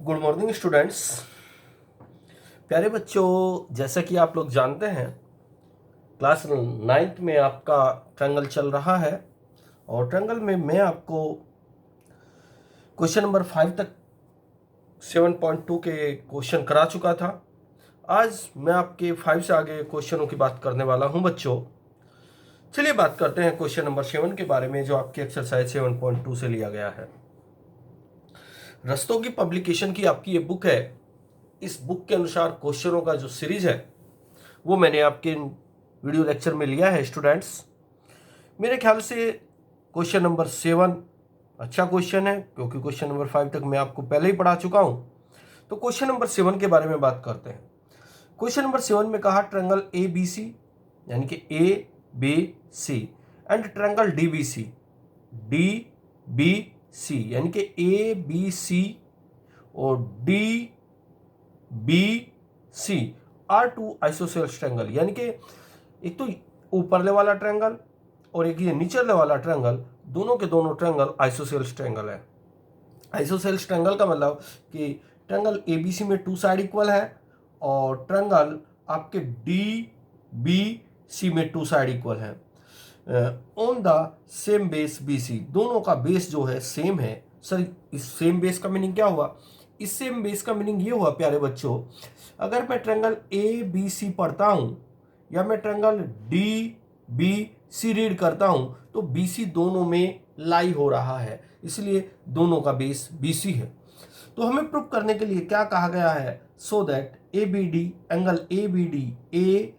Good morning students. प्यारे बच्चों, जैसा कि आप लोग जानते हैं क्लास 9th में आपका ट्रायंगल चल रहा है और ट्रायंगल में मैं आपको क्वेश्चन नंबर 5 तक 7.2 के क्वेश्चन करा चुका था। आज मैं आपके 5 से आगे क्वेश्चनों की बात करने वाला हूं बच्चों। चलिए बात करते हैं क्वेश्चन नंबर 7 के बारे में, जो आपकी एक्सरसाइज 7.2 से लिया गया है। रस्तों की पब्लिकेशन की आपकी ये बुक है। इस बुक के अनुसार क्वेश्चनों का जो सीरीज है वो मैंने आपके वीडियो लेक्चर में लिया है स्टूडेंट्स। मेरे ख्याल से क्वेश्चन नंबर 7 अच्छा क्वेश्चन है, क्योंकि क्वेश्चन नंबर 5 तक मैं आपको पहले ही पढ़ा चुका हूं। तो क्वेश्चन नंबर 7 के बारे में बात करते हैं। क्वेश्चन नंबर 7 में कहा ट्रायंगल ए बी सी, यानी कि A B C, and triangle D B C, D B C, यानी कि ए बी सी और D B C are two isosceles triangle, यानी कि एक तो ऊपरले वाला ट्रायंगल और एक ये नीचले वाला ट्रायंगल, दोनों के दोनों ट्रायंगल आइसोसेल्स ट्रायंगल है। आइसोसेल्स ट्रायंगल का मतलब कि ट्रायंगल एबीसी में 2 साइड इक्वल है और ट्रायंगल आपके डी बी सी में 2 साइड इक्वल है on the same base B C. दोनों का बेस जो है सेम है। सर, इस सेम बेस का मीनिंग क्या हुआ? इस सेम बेस का मीनिंग ये हुआ प्यारे बच्चों, अगर मैं ट्रायंगल ए बी सी पढ़ता हूं या मैं triangle D B C read करता हूं तो बी सी दोनों में लाई हो रहा है, इसलिए दोनों का बेस बी सी है। तो हमें प्रूव करने के लिए क्या कहा गया है? So that A B D, angle A B D, A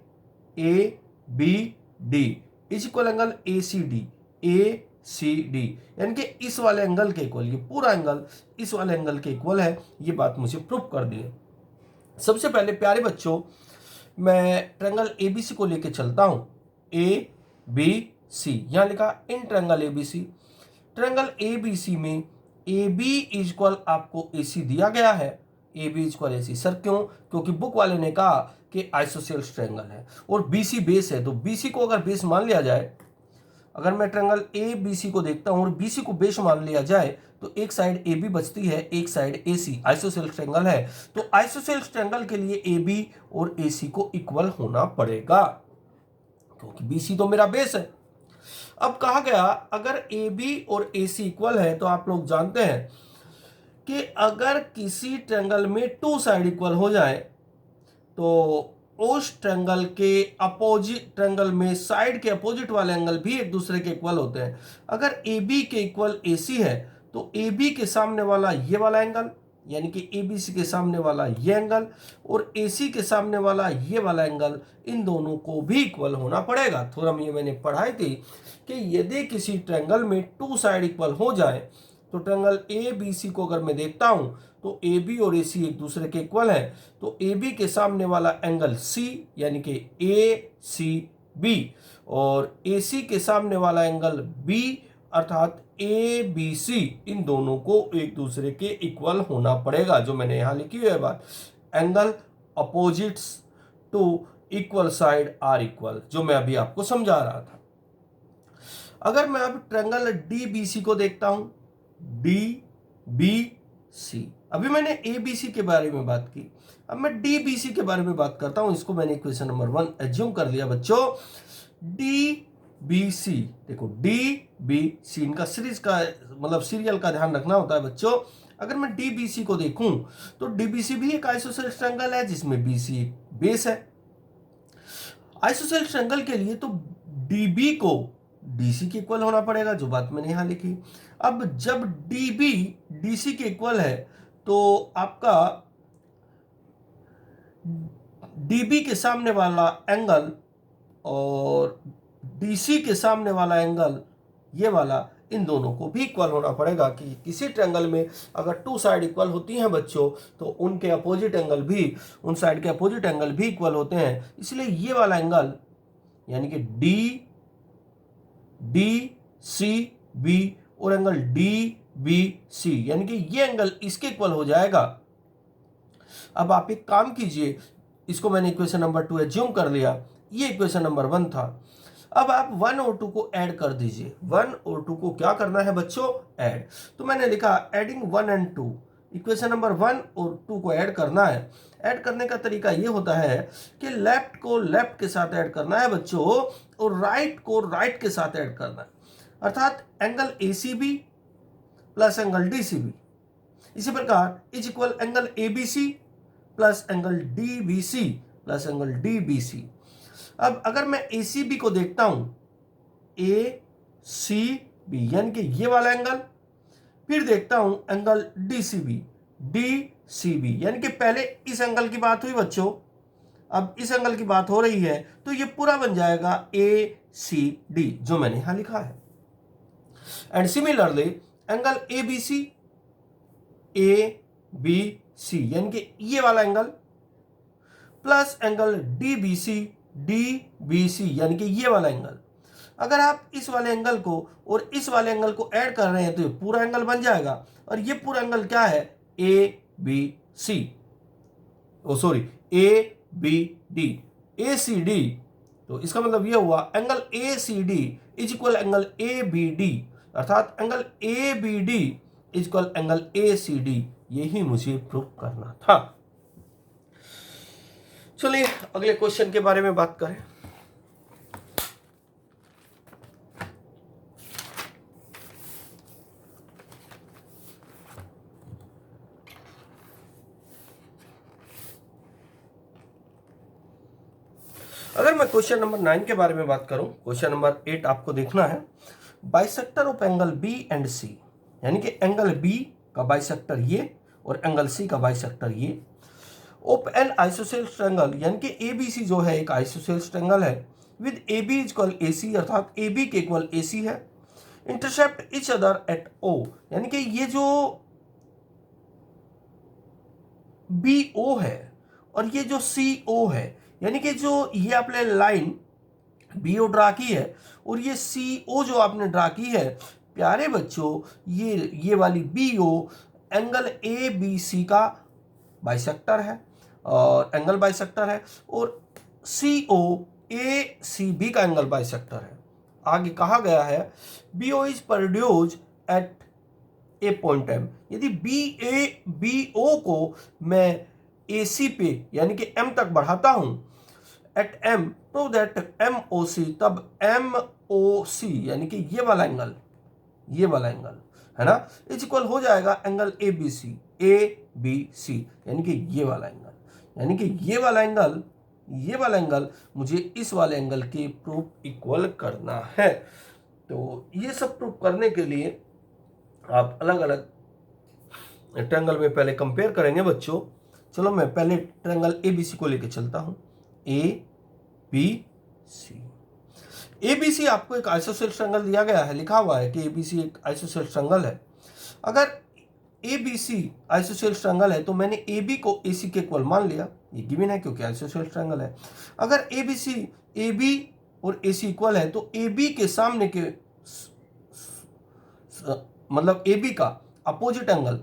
B D is equal angle A C D, A C D, यानी कि इस वाले एंगल के इक्वल, ये पूरा एंगल इस वाले एंगल के इक्वल है। ये बात मुझे प्रूव कर दी है। सबसे पहले प्यारे बच्चों, मैं ट्रायंगल एबीसी को लेके चलता हूं। ए बी सी, यहां लिखा in triangle ABC. Triangle ABC में ए बी इक्वल आपको ए सी दिया गया है। A B equal A C, sir क्यों? क्योंकि बुक वाले ने कहा कि आइसोसेल्स ट्रायंगल है और बी सी बेस है, तो बी सी को अगर बेस मान लिया जाए, अगर मैं ट्रायंगल ए बी सी को देखता हूं और बी सी को बेस मान लिया जाए तो एक साइड ए बी बचती है, एक साइड ए सी। आइसोसेल्स ट्रायंगल है तो आइसोसेल्स ट्रायंगल के लिए ए बी और ए सी को इक्वल होना पड़ेगा, क्योंकि बी सी तो मेरा बेस है। अब कहा गया अगर ए बी और ए सी इक्वल है तो आप लोग जानते हैं कि अगर किसी ट्रायंगल में 2 साइड इक्वल हो जाए तो उस ट्रायंगल के अपोजिट ट्रायंगल में साइड के अपोजिट वाले एंगल भी एक दूसरे के इक्वल होते हैं। अगर ए बी के इक्वल ए सी है तो ए बी के सामने वाला ये वाला एंगल, यानी कि ए बी सी के सामने वाला ये एंगल और ए सी के सामने वाला ये वाला एंगल, इन दोनों को भी इक्वल होना पड़ेगा। थोड़ा ये मैंने पढ़ाई थी कि यदि किसी ट्रायंगल में 2 साइड इक्वल हो जाए तो ट्रायंगल ए बी सी को अगर मैं देखता हूं तो ए बी और ए सी एक दूसरे के इक्वल है, तो ए बी के सामने वाला एंगल सी, यानी कि ए सी बी, और ए सी के सामने वाला एंगल बी अर्थात ए बी सी, इन दोनों को एक दूसरे के इक्वल होना पड़ेगा। जो मैंने यहां लिखी हुई है बात, angle opposites to equal side are equal, जो मैं अभी आपको समझा रहा था। अगर मैं अब ट्रायंगल डी बी सी को देखता हूं, डी बी सी, अभी मैंने ए बी सी के बारे में बात की, अब मैं डी बी सी के बारे में बात करता हूं। इसको मैंने इक्वेशन नंबर 1 एज्यूम कर लिया बच्चों। डी बी सी, देखो डी बी सी, इनका सीरीज का मतलब सीरियल का ध्यान रखना होता है बच्चों। अगर मैं डी बी सी को देखूं तो डी बी सी भी एक आइसोसेल्स ट्रायंगल है जिसमें बी सी बेस है। आइसोसेल्स ट्रायंगल के लिए तो डी बी को डीसी के इक्वल होना पड़ेगा, जो बात मैंने यहां लिखी। अब जब डीबी डीसी के इक्वल है तो आपका डीबी के सामने वाला एंगल और डीसी के सामने वाला एंगल, ये वाला, इन दोनों को भी इक्वल होना पड़ेगा। कि किसी ट्रायंगल में अगर 2 साइड इक्वल होती हैं बच्चों तो उनके अपोजिट एंगल भी, उन साइड के अपोजिट एंगल भी इक्वल होते हैं। इसलिए ये वाला एंगल, यानी कि डी सी बी और एंगल डी बी सी, यानी कि ये एंगल इसके इक्वल हो जाएगा। अब आप एक काम कीजिए, इसको मैंने इक्वेशन नंबर 2 एज्यूम कर लिया, ये इक्वेशन नंबर 1 था। अब आप 1 और 2 को ऐड कर दीजिए। 1 और 2 को क्या करना है बच्चों? ऐड। तो मैंने लिखा एडिंग 1 and 2, इक्वेशन नंबर 1 और 2 को ऐड करना है। ऐड करने का तरीका ये होता है कि लेफ्ट को लेफ्ट के साथ ऐड करना है बच्चों, और राइट को राइट के साथ ऐड करना है। अर्थात angle ACB plus angle DCB इसी प्रकार is equal angle ABC plus angle DBC plus angle DBC। अब अगर मैं ACB को देखता हूं, ACB यानी कि ये वाला एंगल, फिर देखता हूं एंगल DCB यानी कि पहले इस एंगल की बात हुई बच्चों, अब इस एंगल की बात हो रही है, तो ये पूरा बन जाएगा ACD जो मैंने यहां लिखा है। एंड सिमिलरली एंगल ABC यानी कि ये वाला एंगल प्लस एंगल DBC यानी कि ये वाला एंगल, अगर आप इस वाले एंगल को और इस वाले एंगल को ऐड कर रहे हैं तो ये पूरा एंगल बन जाएगा। और ये पूरा एंगल क्या है? ABC, ABD, ACD। तो इसका मतलब ये हुआ angle ACD is equal angle ABD, अर्थात angle ABD is equal angle ACD। यही मुझे प्रूव करना था। चलिए अगले क्वेश्चन के बारे में बात करें। अगर मैं क्वेश्चन नंबर 9 के बारे में बात करूं, क्वेश्चन नंबर 8 आपको देखना है। Bisector of angle B and C, यानी कि एंगल B का बाइसेक्टर ये और एंगल C का बाइसेक्टर ये, ऑफ एन आइसोसेलेस ट्रायंगल, यानी कि ABC जो है एक आइसोसेलेस ट्रायंगल है, with AB is equal AC, अर्थात AB के इक्वल AC है, intercept each other at O, यानी कि ये जो BO है और ये जो CO है, यानी कि जो ये आपने लाइन BO ड्रा की है और ये CO जो आपने ड्रा की है, प्यारे बच्चों ये वाली BO एंगल ABC का बाइसेक्टर है और एंगल बाइसेक्टर है, और CO ACB का एंगल बाइसेक्टर है। आगे कहा गया है BO is produced at A point M, यदि BO को मैं AC पे यानी कि M तक बढ़ाता हूं एट M, तो दैट MOC, तब MOC यानी कि ये वाला एंगल है ना, इज इक्वल हो जाएगा एंगल ABC यानी कि ये वाला एंगल, यानी कि ये वाला एंगल मुझे इस वाले एंगल के प्रूफ इक्वल करना है। तो ये सब प्रूफ करने के लिए आप अलग अलग ट्रायंगल में पहले कंपेयर करेंगे बच्चों। चलो मैं पहले ट्रायंगल ABC को लेकर चलता हूं। ABC आपको एक आइसोसेलेस ट्रायंगल दिया गया है, लिखा हुआ है कि ABC एक आइसोसेलेस ट्रायंगल है। अगर ABC आइसोसेलेस ट्रायंगल है तो मैंने AB को AC के इक्वल मान लिया, ये गिवन है क्योंकि आइसोसेलेस ट्रायंगल है। अगर AB और AC इक्वल है तो AB के सामने के मतलब AB का अपोजिट एंगल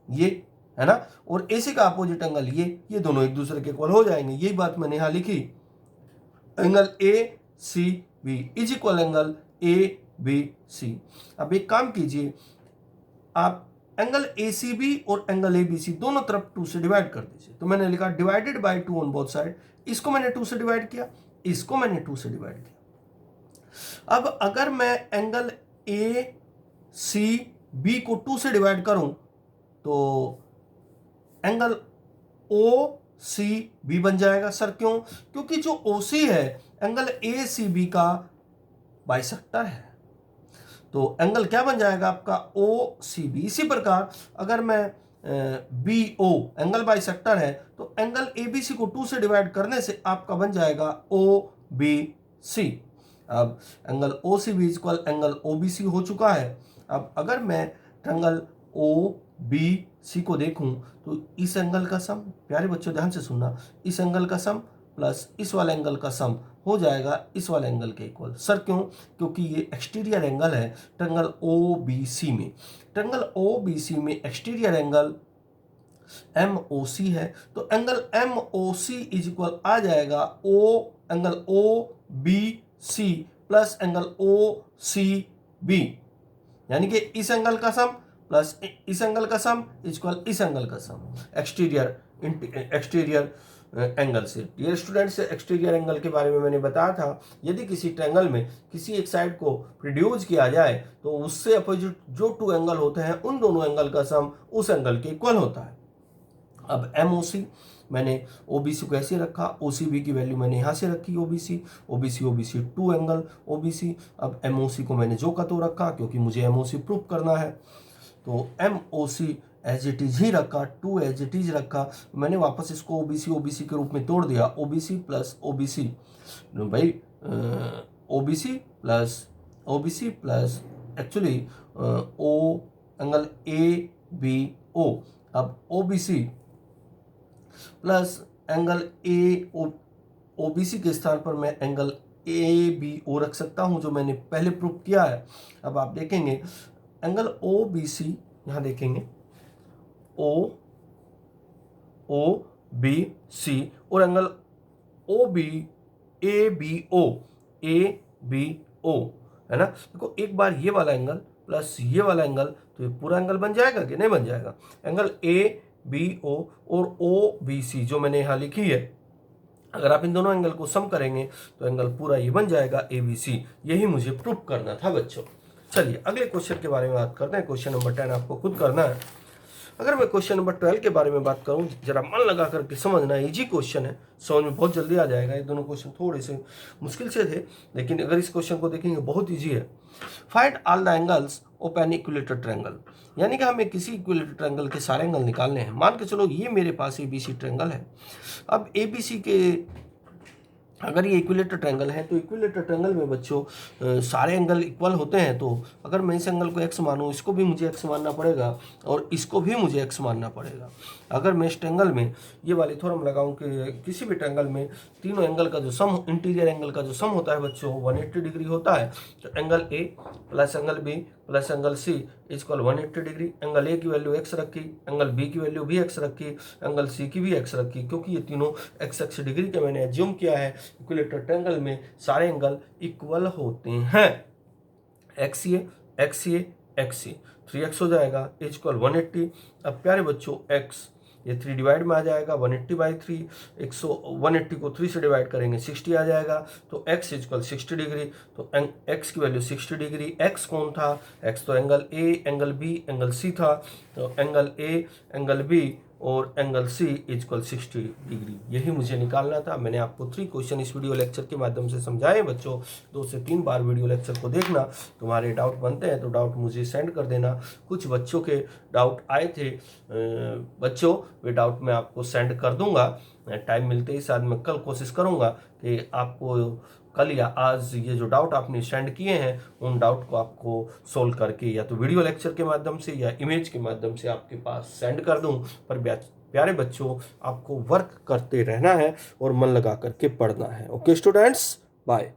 ये है ना, और AC का अपोजिट एंगल ये दोनों एक दूसरे के इक्वल हो जाएंगे। यही बात मैंने यहां लिखी, angle ACB is equal angle ABC। अब एक काम कीजिए, आप एंगल ACB और एंगल ABC दोनों तरफ 2 से डिवाइड कर दीजिए। तो मैंने लिखा divided by 2 on both side, इसको मैंने 2 से डिवाइड किया, इसको मैंने 2 से डिवाइड किया। अब अगर मैं एंगल ACB को 2 से डिवाइड करूं तो एंगल OCB बन जाएगा। सर क्यों? क्योंकि जो OC है एंगल ACB का बाइसेक्टर है, तो एंगल क्या बन जाएगा आपका? OCB। इसी प्रकार अगर मैं BO एंगल बाइसेक्टर है तो एंगल ABC को 2 से डिवाइड करने से आपका बन जाएगा OBC। अब angle OCB equal angle OBC हो चुका है। अब अगर मैं एंगल OBC को देखूं तो इस एंगल का सम, प्यारे बच्चों ध्यान से सुनना, इस एंगल का सम प्लस इस वाले एंगल का सम हो जाएगा इस वाले एंगल के इक्वल। सर क्यों? क्योंकि ये एक्सटीरियर एंगल है ट्रायंगल OBC में। ट्रायंगल OBC में एक्सटीरियर एंगल MOC है, तो एंगल MOC इज इक्वल आ जाएगा angle OBC plus angle OCB, यानी कि इस एंगल का सम प्लस इस एंगल का सम इक्वल इस एंगल का सम एक्सटीरियर एंगल से। डियर स्टूडेंट्स, एक्सटीरियर एंगल के बारे में मैंने बताया था, यदि किसी ट्रायंगल में किसी एक साइड को रिड्यूस किया जाए तो उससे अपोजिट जो टू एंगल होते हैं उन दोनों एंगल का सम उस एंगल के इक्वल होता है। अब MOC मैंने OBC को ऐसे रखा, OCB की वैल्यू मैंने यहाँ से रखी OBC टू एंगल OBC। अब MOC को मैंने जो का तो रखा क्योंकि मुझे MOC प्रूफ करना है, तो MOC एज इट इज ही रखा, टू एज इट इज रखा। मैंने वापस इसको OBC के रूप में तोड़ दिया, OBC प्लस OBC भाई, OBC plus actually O angle ABO। अब OBC प्लस एंगल OBC के स्थान पर मैं एंगल ABO रख सकता हूं, जो मैंने पहले प्रूफ किया है। अब आप देखेंगे एंगल OBC, यहां देखेंगे OBC और एंगल ABO है ना। देखो एक बार ये वाला एंगल प्लस ये वाला एंगल, तो ये पूरा एंगल बन जाएगा कि नहीं बन जाएगा। एंगल ABO और OBC जो मैंने यहाँ लिखी है, अगर आप इन दोनों एंगल को सम करेंगे तो एंगल पूरा ये बन जाएगा ABC। यही मुझे प्रूफ करना था बच्चों। चलिए अगले क्वेश्चन के बारे में बात करते हैं। क्वेश्चन नंबर 10 आपको खुद करना है। अगर मैं क्वेश्चन नंबर 12 के बारे में बात करूं, जरा मन लगा करके समझना, इजी क्वेश्चन है, समझ में बहुत जल्दी आ जाएगा। ये दोनों क्वेश्चन थोड़े से मुश्किल से थे, लेकिन अगर इस क्वेश्चन को देखेंगे बहुत इजी है। Find all the angles of an equilateral triangle, यानी कि हमें किसी इक्विलेटरल ट्रायंगल के सारे एंगल निकालने हैं। मान के चलो ये मेरे पास ABC ट्रायंगल है। अब ABC के अगर ये इक्विलेटरल ट्रायंगल है तो इक्विलेटरल ट्रायंगल में बच्चों सारे एंगल इक्वल होते हैं। तो अगर मैं इस एंगल को x मानूं, इसको भी मुझे x मानना पड़ेगा और इसको भी मुझे x मानना पड़ेगा। अगर मैं इस ट्रायंगल में ये वाली थ्योरम लगाऊं कि किसी भी ट्रायंगल में तीनों एंगल का जो सम, इंटीरियर एंगल का जो सम होता है बच्चों 180 डिग्री होता है, तो angle A plus angle B plus angle C equal 180 degree. Angle A की वैल्यू x रखी, एंगल B की वैल्यू भी x रखी, एंगल C की भी x रखी, क्योंकि ये तीनों x डिग्री के मैंने एज्यूम किया है। इक्विलेटरल ट्रायंगल में सारे एंगल इक्वल होते हैं। XA 3x हो जाएगा इक्वल 180। अब प्यारे बच्चों x ये 3 डिवाइड में आ जाएगा, 180/3, 180 को 3 से डिवाइड करेंगे 60 आ जाएगा। तो x इक्वल 60 डिग्री, तो x की वैल्यू 60 डिग्री। x कौन था? x तो angle A, angle B, angle C था। तो एंगल A, एंगल B और एंगल C इक्वल 60 डिग्री, यही मुझे निकालना था। मैंने आपको 3 क्वेश्चन इस वीडियो लेक्चर के माध्यम से समझाए बच्चों। 2 से 3 बार वीडियो लेक्चर को देखना। तुम्हारे डाउट बनते हैं तो डाउट मुझे सेंड कर देना। कुछ बच्चों के डाउट आए थे बच्चों, वे डाउट मैं आपको सेंड कर दूंगा टाइम मिलते ही। शायद मैं कल कोशिश करूंगा कि आपको कल या आज ये जो डाउट आपने सेंड किए हैं उन डाउट को आपको सोल्व करके या तो वीडियो लेक्चर के माध्यम से या इमेज के माध्यम से आपके पास सेंड कर दूं। पर प्यारे बच्चों, आपको वर्क करते रहना है और मन लगा करके पढ़ना है। Okay students, bye.